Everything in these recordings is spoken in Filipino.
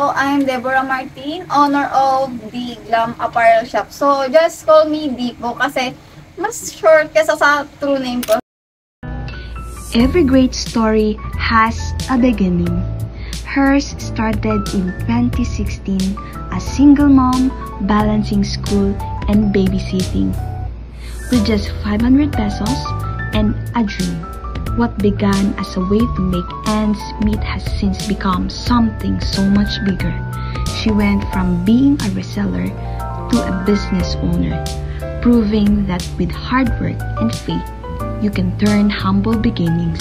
Hello, I'm Deborah Martin, owner of the Glam Apparel Shop. So, just call me Dipo kasi mas short kesa sa true name ko. Every great story has a beginning. Hers started in 2016 as single mom, balancing school and babysitting. With just 500 pesos and a dream. What began as a way to make ends meet has since become something so much bigger. She went from being a reseller to a business owner, proving that with hard work and faith, you can turn humble beginnings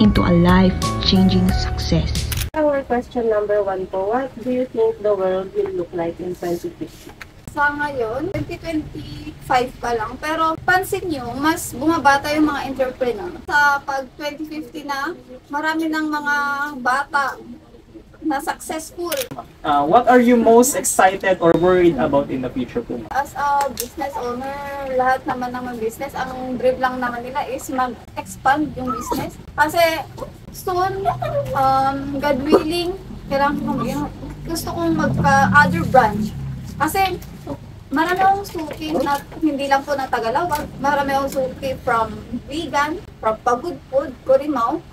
into a life-changing success. Our question number 1 po, what do you think the world will look like in 2050? Sa ngayon, 2025 pa lang. Pero pansin nyo, mas bumabata yung mga entrepreneur. Sa pag 2050 na, marami ng mga bata na successful. What are you most excited or worried about in the future po? As a business owner, lahat naman ng business, ang dream lang naman nila is mag-expand yung business. Kasi soon, God willing, gusto kong magka-other branch. Kasi marami akong suki na hindi lang po na Tagalawag, marami akong suki from vegan, from pagod food, Corimao,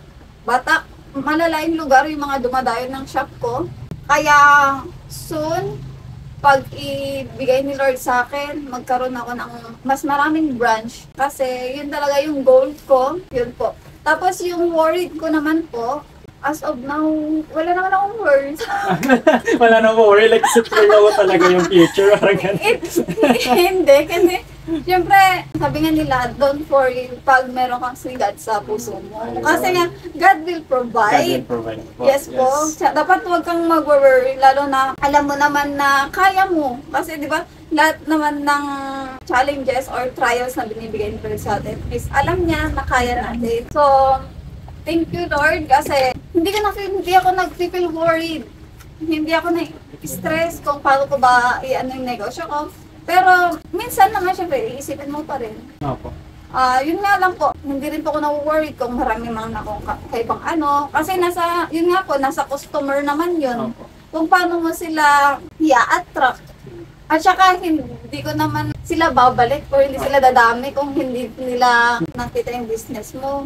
Bata, malalaking lugar yung mga dumadayo ng shop ko. Kaya soon, pag ibigay ni Lord sa akin, magkaroon ako ng mas maraming branch. Kasi yun talaga yung goal ko, yun po. Tapos yung worried ko naman po, as of now, wala naman akong worries. Wala na po, like super low talaga yung future. Hindi, kasi syempre, sabi nga nila, don't worry pag meron kang sigat sa puso mo. Kasi nga, God will provide. God will provide. Yes po. Dapat huwag kang mag-worry, lalo na alam mo naman na kaya mo. Kasi di ba, lahat naman ng challenges or trials na binibigay ni Lord sa atin is alam niya na kaya natin. So, thank you Lord kasi hindi ako nag-feel worried. Hindi ako na-stress kung paano ko ba i-ano yung negosyo ko. Pero minsan naman syempre, iisipin mo pa rin. Opo. Yun nga lang po, hindi rin po ako na-worried kung marami mga akong kaibang ano. Kasi yun nga po, nasa customer naman yun. Opo. Kung paano mo sila i-attract. At saka hindi ko naman sila babalik o hindi sila dadami kung hindi nila nakita yung business mo.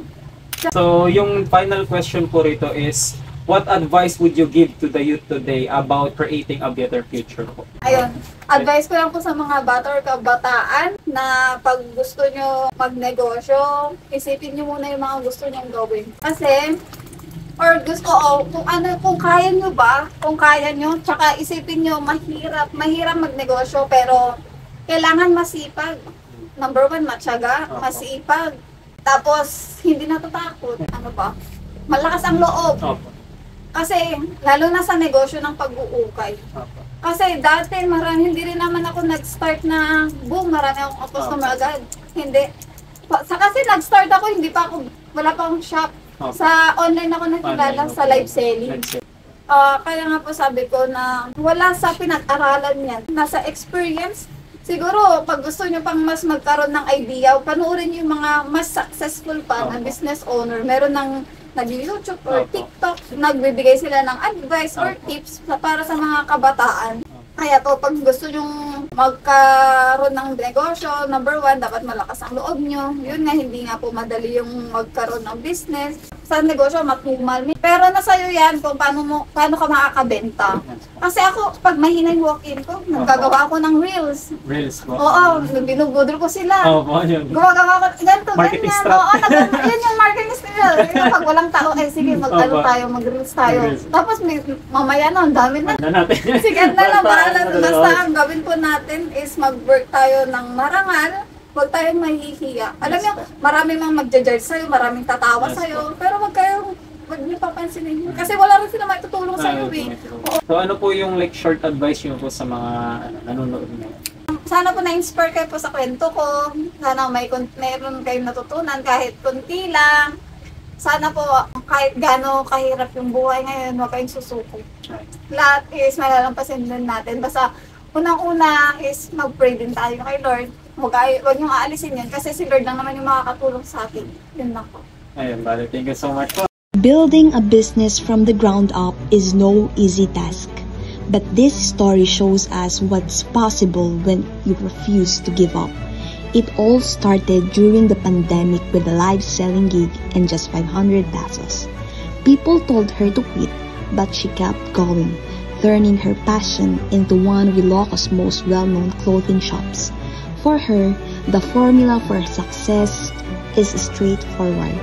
So, yung final question po rito is, what advice would you give to the youth today about creating a better future po? Ayun, advice ko lang po sa mga bata or kabataan na pag gusto nyo magnegosyo, isipin nyo muna yung mga gusto nyong gawin. Kasi, kung kaya nyo ba, kung kaya nyo, tsaka isipin nyo, mahirap magnegosyo, pero kailangan masipag. Number 1, matyaga, masipag. Tapos, hindi natatakot. Ano ba? Malakas ang loob. Opo. Kasi, lalo na sa negosyo ng pag-uukay. Opo. Kasi dati, hindi rin naman ako nag-start na, boom, marami akong customer agad. Hindi. Kasi nag-start ako, wala pa akong shop. Opo. Sa online ako nakilala, sa live selling. Kaya nga po sabi ko na wala sa pinag-aralan yan. Nasa experience. Siguro, pag gusto nyo pang mas magkaroon ng idea, panoorin yung mga mas successful pa na business owner. Meron ng nag-YouTube or TikTok, nagbibigay sila ng advice or tips para sa mga kabataan. Kaya po, pag gusto nyo magkaroon ng negosyo, number 1, dapat malakas ang loob nyo. Yun nga, hindi nga po madali yung magkaroon ng business. Sa negosyo, matumal. Pero nasa iyo yan kung paano ka makakabenta. Kasi ako, pag mahina yung walk-in ko, nagagawa ako ng reels. Reels po? Oo, binubudol ko sila. Opo, yun. Gumagawa ko, ganito, Marketing ganyan. strat. Oo, yun yung marketing strat. Yun, pag walang tao, sige, mag-reels tayo. Tapos mamaya na, ang dami na. Sige, basta ang gawin po natin is mag-work tayo ng marangal. Huwag tayong mahihiya. Alam niyo, marami mang magja-judge sa'yo, maraming tatawa sa'yo, pero wag niyo papansinin. Kasi wala rin sila maitutulong sa'yo eh. So ano po yung short advice niyo po sa mga nanonood niyo? Sana po na-inspire kayo po sa kwento ko. Sana mayroon kayong natutunan kahit kunti lang. Sana po kahit gaano kahirap yung buhay ngayon, huwag kayong susuko. Lahat is malalampasin din natin. Basta unang-una is mag-pray din tayo kay Lord. Huwag niyong aalisin yan kasi si Lord lang naman yung makakatulong sa atin. Yun lang po. Ayun, bale. Thank you so much po. Building a business from the ground up is no easy task. But this story shows us what's possible when you refuse to give up. It all started during the pandemic with a live selling gig and just 500 pesos. People told her to quit, but she kept going, turning her passion into one of Ilocos' most well-known clothing shops. For her, the formula for success is straightforward: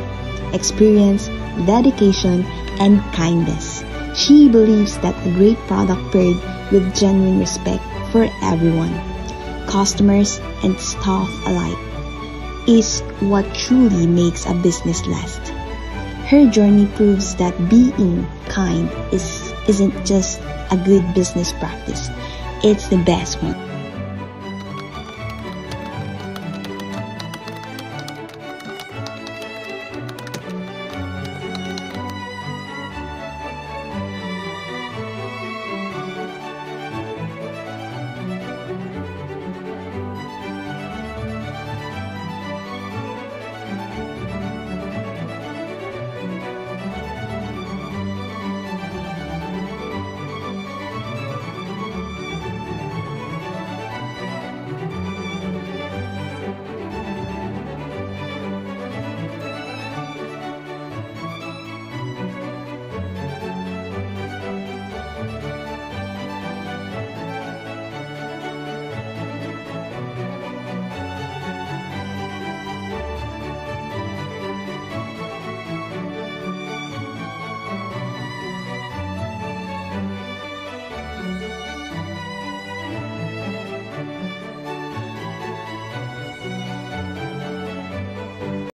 experience, dedication, and kindness. She believes that a great product paired with genuine respect for everyone, customers and staff alike, is what truly makes a business last. Her journey proves that being kind isn't just a good business practice, it's the best one.